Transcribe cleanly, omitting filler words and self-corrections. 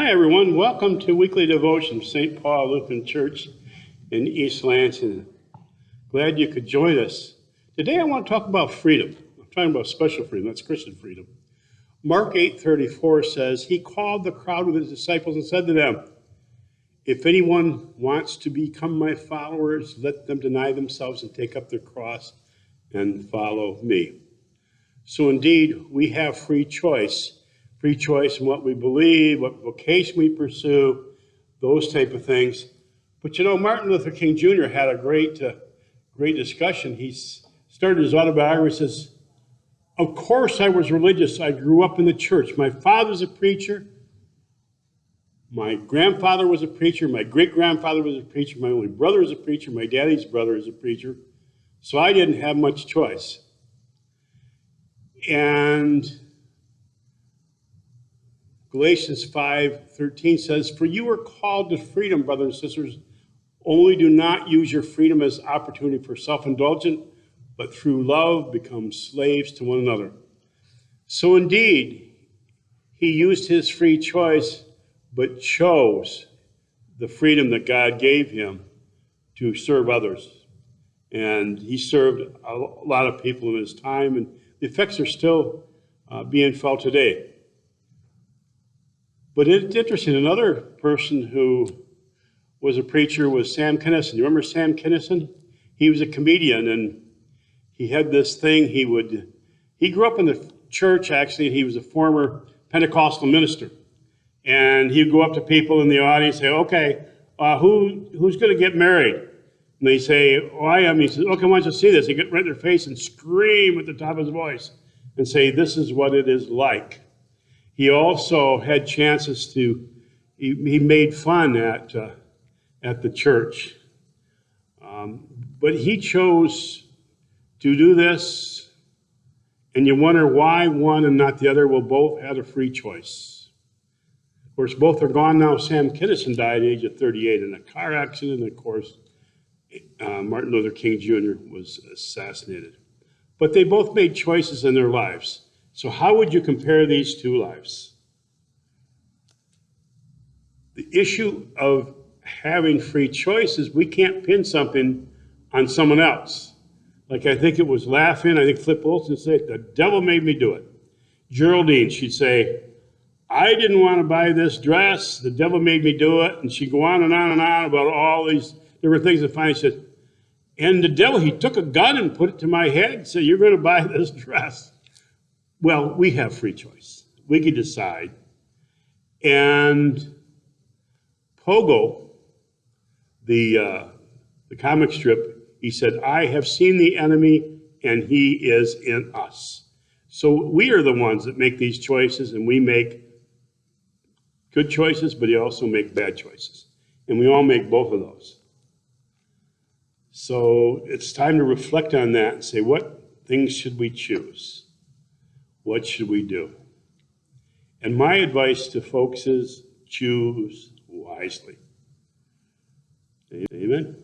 Hi, everyone. Welcome to Weekly Devotion, St. Paul Lutheran Church in East Lansing. Glad you could join us. Today I want to talk about freedom. I'm talking about special freedom. That's Christian freedom. Mark 8:34 says, He called the crowd with his disciples and said to them, If anyone wants to become my followers, let them deny themselves and take up their cross and follow me. So indeed, we have free choice in what we believe, what vocation we pursue, those type of things. But you know, Martin Luther King Jr. had a great discussion. He started his autobiography, says, of course I was religious. I grew up in the church. My father's a preacher. My grandfather was a preacher. My great-grandfather was a preacher. My only brother is a preacher. My daddy's brother is a preacher. So I didn't have much choice. And Galatians 5:13 says, For you are called to freedom, brothers and sisters. Only do not use your freedom as opportunity for self-indulgence, but through love become slaves to one another. So indeed, he used his free choice, but chose the freedom that God gave him to serve others. And he served a lot of people in his time, and the effects are still being felt today. But it's interesting, another person who was a preacher was Sam Kinison. You remember Sam Kinison? He was a comedian, and he had this thing. He grew up in the church, actually, and he was a former Pentecostal minister. And he'd go up to people in the audience and say, okay, who's going to get married? And they say, oh, I am. He says, okay, why don't you see this? He'd get right in their face and scream at the top of his voice and say, this is what it is like. He also had chances he made fun at the church. But he chose to do this, and you wonder why one and not the other. Well, both had a free choice. Of course, both are gone now. Sam Kinison died at the age of 38 in a car accident, and of course, Martin Luther King Jr. was assassinated. But they both made choices in their lives. So how would you compare these two lives? The issue of having free choice is we can't pin something on someone else. Like I think it was Laughing, I think Flip Wilson said, the devil made me do it. Geraldine, she'd say, I didn't want to buy this dress, the devil made me do it. And she'd go on and on and on about all these different things. And finally she said, and the devil, he took a gun and put it to my head and said, you're going to buy this dress. Well, we have free choice. We can decide. And Pogo, the comic strip, he said, I have seen the enemy and he is in us. So we are the ones that make these choices, and we make good choices, but you also make bad choices. And we all make both of those. So it's time to reflect on that and say, what things should we choose? What should we do? And my advice to folks is choose wisely. Amen.